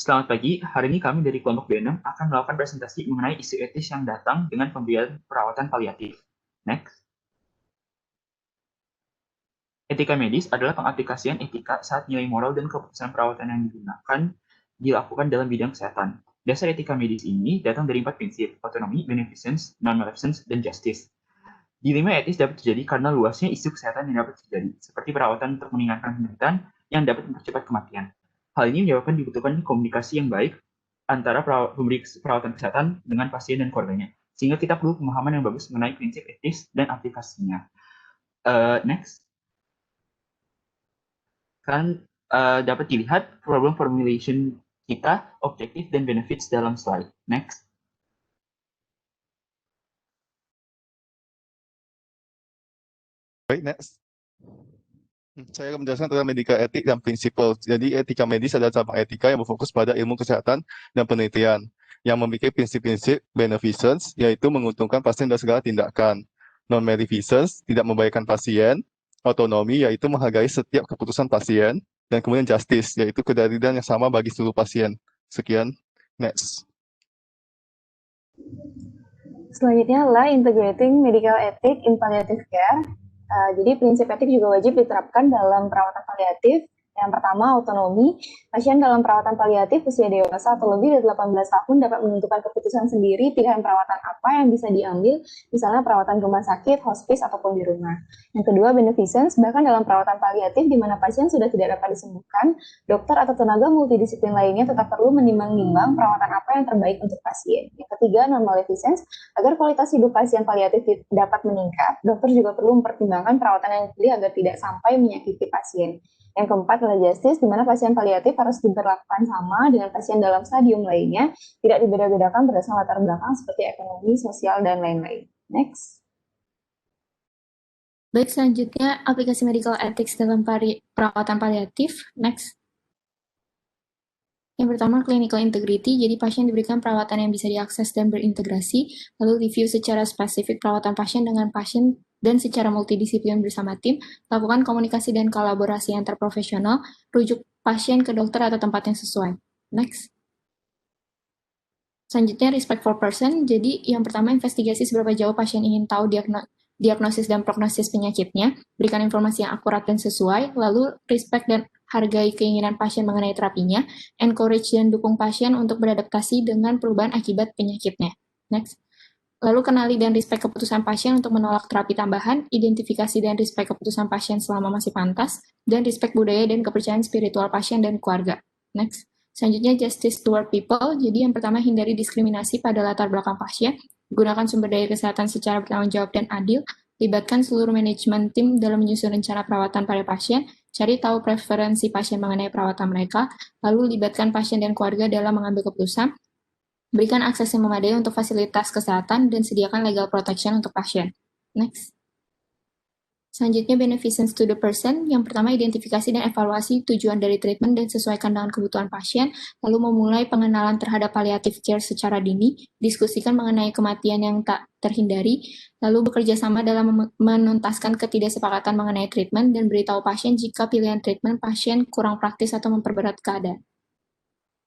Selamat pagi, hari ini kami dari kelompok B6 akan melakukan presentasi mengenai isu etis yang datang dengan pemberian perawatan paliatif. Next. Etika medis adalah pengaplikasian etika saat nilai moral dan keputusan perawatan yang digunakan dilakukan dalam bidang kesehatan. Dasar etika medis ini datang dari 4 prinsip, autonomy, beneficence, non-maleficence, dan justice. Dilema etis dapat terjadi karena luasnya isu kesehatan yang dapat terjadi, seperti perawatan untuk mengingatkan penderitaan yang dapat mempercepat kematian. Hal ini menyebabkan dibutuhkan komunikasi yang baik antara pemberi perawatan kesehatan dengan pasien dan keluarganya, sehingga kita perlu pemahaman yang bagus mengenai prinsip etis dan aplikasinya. Next. Kan dapat dilihat problem formulation kita, objektif dan benefits dalam slide. Next. Baik, next. Saya akan menjelaskan tentang medika etik dan prinsipal. Jadi etika medis adalah cabang etika yang berfokus pada ilmu kesehatan dan penelitian, yang memiliki prinsip-prinsip beneficence, yaitu menguntungkan pasien dari segala tindakan. Non-maleficence, tidak membahayakan pasien. Autonomi, yaitu menghargai setiap keputusan pasien. Dan kemudian justice, yaitu keadilan yang sama bagi seluruh pasien. Sekian, next. Selanjutnya adalah integrating medical ethic in palliative care. Jadi prinsip etik juga wajib diterapkan dalam perawatan paliatif. Yang pertama, autonomi. Pasien dalam perawatan paliatif usia dewasa atau lebih dari 18 tahun dapat menentukan keputusan sendiri pilihan perawatan apa yang bisa diambil, misalnya perawatan di rumah sakit, hospice, ataupun di rumah. Yang kedua, beneficence. Bahkan dalam perawatan paliatif di mana pasien sudah tidak dapat disembuhkan, dokter atau tenaga multidisiplin lainnya tetap perlu menimbang-nimbang perawatan apa yang terbaik untuk pasien. Yang ketiga, non-maleficence. Agar kualitas hidup pasien paliatif dapat meningkat, dokter juga perlu mempertimbangkan perawatan yang dipilih agar tidak sampai menyakiti pasien. Yang keempat adalah justice, di mana pasien paliatif harus diperlakukan sama dengan pasien dalam stadium lainnya, tidak dibeda-bedakan berdasarkan latar belakang seperti ekonomi, sosial, dan lain-lain. Next. Baik, selanjutnya aplikasi medical ethics dalam perawatan paliatif. Next. Yang pertama, clinical integrity, jadi pasien diberikan perawatan yang bisa diakses dan berintegrasi, lalu review secara spesifik perawatan pasien dengan pasien dan secara multidisiplin bersama tim, lakukan komunikasi dan kolaborasi antar profesional, rujuk pasien ke dokter atau tempat yang sesuai. Next. Selanjutnya, respect for person, jadi yang pertama investigasi seberapa jauh pasien ingin tahu diagnosis dan prognosis penyakitnya, berikan informasi yang akurat dan sesuai, lalu respect dan hargai keinginan pasien mengenai terapinya, encourage dan dukung pasien untuk beradaptasi dengan perubahan akibat penyakitnya. Next. Lalu kenali dan respect keputusan pasien untuk menolak terapi tambahan, identifikasi dan respect keputusan pasien selama masih pantas, dan respect budaya dan kepercayaan spiritual pasien dan keluarga. Next. Selanjutnya, justice toward people. Jadi yang pertama, hindari diskriminasi pada latar belakang pasien, gunakan sumber daya kesehatan secara bertanggung jawab dan adil, libatkan seluruh manajemen tim dalam menyusun rencana perawatan pada pasien, cari tahu preferensi pasien mengenai perawatan mereka, lalu libatkan pasien dan keluarga dalam mengambil keputusan, berikan akses yang memadai untuk fasilitas kesehatan, dan sediakan legal protection untuk pasien. Next. Selanjutnya, beneficence to the person. Yang pertama, identifikasi dan evaluasi tujuan dari treatment dan sesuaikan dengan kebutuhan pasien, lalu memulai pengenalan terhadap palliative care secara dini, diskusikan mengenai kematian yang tak terhindari, lalu bekerja sama dalam menuntaskan ketidaksepakatan mengenai treatment, dan beritahu pasien jika pilihan treatment pasien kurang praktis atau memperberat keadaan.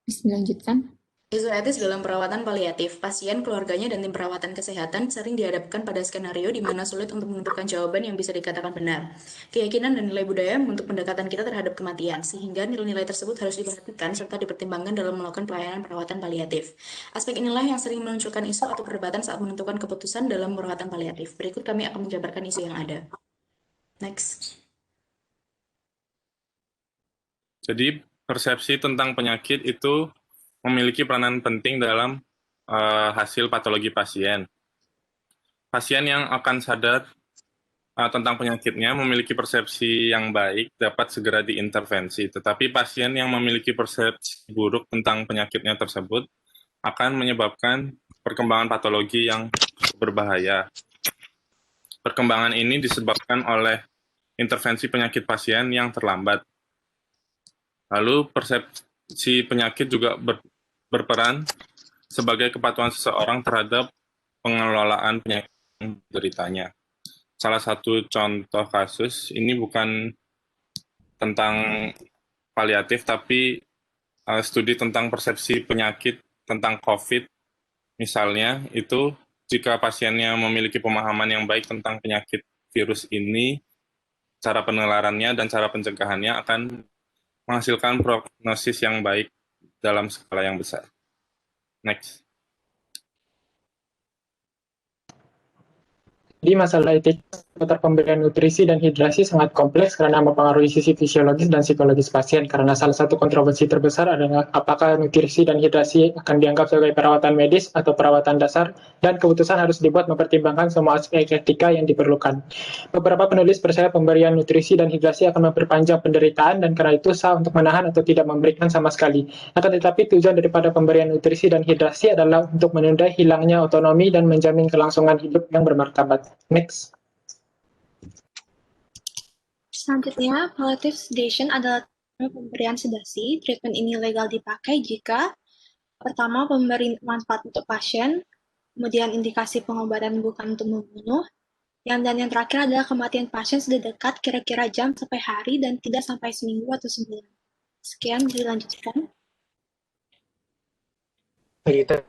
Bisa dilanjutkan. Isu etis dalam perawatan paliatif, pasien, keluarganya, dan tim perawatan kesehatan sering dihadapkan pada skenario di mana sulit untuk menentukan jawaban yang bisa dikatakan benar. Keyakinan dan nilai budaya untuk pendekatan kita terhadap kematian, sehingga nilai-nilai tersebut harus diperhatikan serta dipertimbangkan dalam melakukan pelayanan perawatan paliatif. Aspek inilah yang sering memunculkan isu atau perdebatan saat menentukan keputusan dalam perawatan paliatif. Berikut kami akan menjabarkan isu yang ada. Next. Jadi persepsi tentang penyakit itu memiliki peranan penting dalam hasil patologi pasien. Pasien yang akan sadar tentang penyakitnya memiliki persepsi yang baik dapat segera diintervensi, tetapi pasien yang memiliki persepsi buruk tentang penyakitnya tersebut akan menyebabkan perkembangan patologi yang berbahaya. Perkembangan ini disebabkan oleh intervensi penyakit pasien yang terlambat. Lalu persepsi penyakit juga berperan sebagai kepatuhan seseorang terhadap pengelolaan penyakit yang dideritanya. Salah satu contoh kasus, ini bukan tentang paliatif, tapi studi tentang persepsi penyakit tentang COVID, misalnya, itu jika pasiennya memiliki pemahaman yang baik tentang penyakit virus ini, cara penularannya dan cara pencegahannya akan menghasilkan prognosis yang baik dalam skala yang besar. Next. Jadi masalah etik seputar pemberian nutrisi dan hidrasi sangat kompleks karena mempengaruhi sisi fisiologis dan psikologis pasien. Karena salah satu kontroversi terbesar adalah apakah nutrisi dan hidrasi akan dianggap sebagai perawatan medis atau perawatan dasar, dan keputusan harus dibuat mempertimbangkan semua aspek etika yang diperlukan. Beberapa penulis percaya pemberian nutrisi dan hidrasi akan memperpanjang penderitaan dan karena itu sah untuk menahan atau tidak memberikan sama sekali. Akan tetapi tujuan daripada pemberian nutrisi dan hidrasi adalah untuk menunda hilangnya otonomi dan menjamin kelangsungan hidup yang bermartabat. Next. Selanjutnya, palliative sedation adalah pemberian sedasi. Treatment ini legal dipakai jika pertama memberi manfaat untuk pasien, kemudian indikasi pengobatan bukan untuk membunuh, dan yang terakhir adalah kematian pasien sudah dekat, kira-kira jam sampai hari dan tidak sampai seminggu atau sebulan. Sekian, dilanjutkan. Kita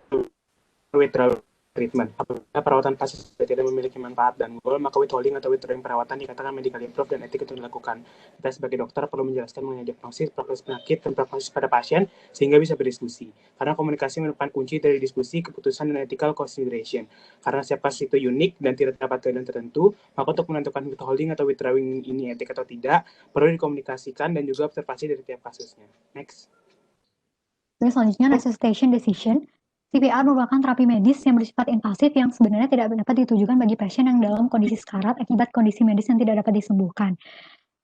withdrawal treatment. Apabila perawatan pasien sudah tidak memiliki manfaat dan goal, maka withholding atau withdrawing perawatan dikatakan medically approved dan etik untuk dilakukan. Kita sebagai dokter perlu menjelaskan mengenai diagnosis, prognosis penyakit, dan prognosis pada pasien sehingga bisa berdiskusi. Karena komunikasi merupakan kunci dari diskusi, keputusan, dan ethical consideration. Karena setiap kasus itu unik dan tidak terdapat keadaan tertentu, maka untuk menentukan withholding atau withdrawing ini etik atau tidak, perlu dikomunikasikan dan juga observasi dari tiap kasusnya. Next. Selanjutnya, resuscitation decision. CPR merupakan terapi medis yang bersifat invasif yang sebenarnya tidak dapat ditujukan bagi pasien yang dalam kondisi sekarat akibat kondisi medis yang tidak dapat disembuhkan.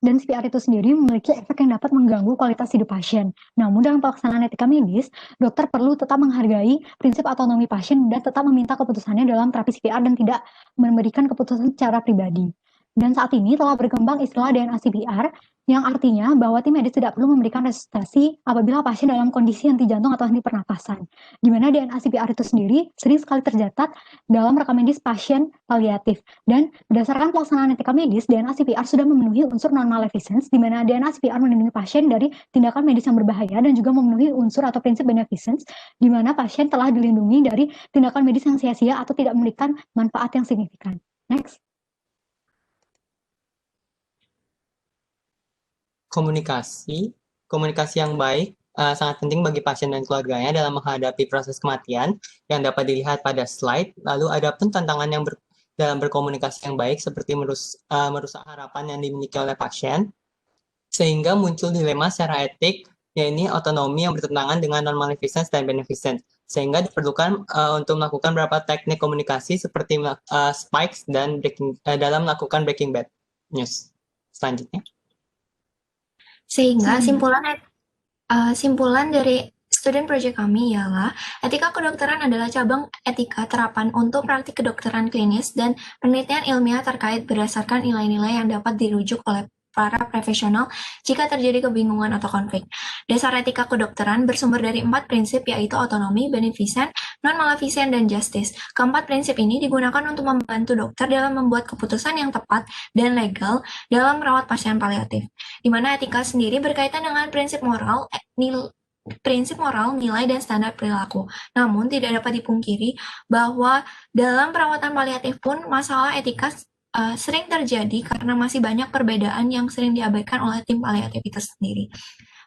Dan CPR itu sendiri memiliki efek yang dapat mengganggu kualitas hidup pasien. Namun dalam pelaksanaan etika medis, dokter perlu tetap menghargai prinsip otonomi pasien dan tetap meminta keputusannya dalam terapi CPR dan tidak memberikan keputusan secara pribadi. Dan saat ini telah berkembang istilah DNA CPR yang artinya bahwa tim medis tidak perlu memberikan resusitasi apabila pasien dalam kondisi henti jantung atau henti pernapasan. Di mana DNA CPR itu sendiri sering sekali tercatat dalam rekam medis pasien paliatif. Dan berdasarkan pelaksanaan etika medis, DNA CPR sudah memenuhi unsur non-maleficence, di mana DNA CPR melindungi pasien dari tindakan medis yang berbahaya dan juga memenuhi unsur atau prinsip beneficence, di mana pasien telah dilindungi dari tindakan medis yang sia-sia atau tidak memberikan manfaat yang signifikan. Next. Komunikasi yang baik sangat penting bagi pasien dan keluarganya dalam menghadapi proses kematian yang dapat dilihat pada slide. Lalu ada pun tantangan yang dalam berkomunikasi yang baik seperti merusak harapan yang dimiliki oleh pasien, sehingga muncul dilema secara etik, yaitu otonomi yang bertentangan dengan non-maleficence dan beneficence, sehingga diperlukan untuk melakukan beberapa teknik komunikasi seperti spikes dan dalam melakukan breaking bad news. Selanjutnya. Sehingga simpulan dari student project kami ialah etika kedokteran adalah cabang etika terapan untuk praktik kedokteran klinis dan penelitian ilmiah terkait berdasarkan nilai-nilai yang dapat dirujuk oleh para profesional jika terjadi kebingungan atau konflik. Dasar etika kedokteran bersumber dari 4 prinsip yaitu otonomi, beneficent, non-maleficent, dan justice. Keempat prinsip ini digunakan untuk membantu dokter dalam membuat keputusan yang tepat dan legal dalam merawat pasien paliatif. Di mana etika sendiri berkaitan dengan prinsip moral, nilai, dan standar perilaku. Namun tidak dapat dipungkiri bahwa dalam perawatan paliatif pun masalah etika sering terjadi karena masih banyak perbedaan yang sering diabaikan oleh tim paliatif itu sendiri.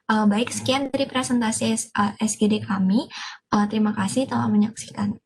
Baik, sekian dari presentasi SGD kami. Terima kasih telah menyaksikan.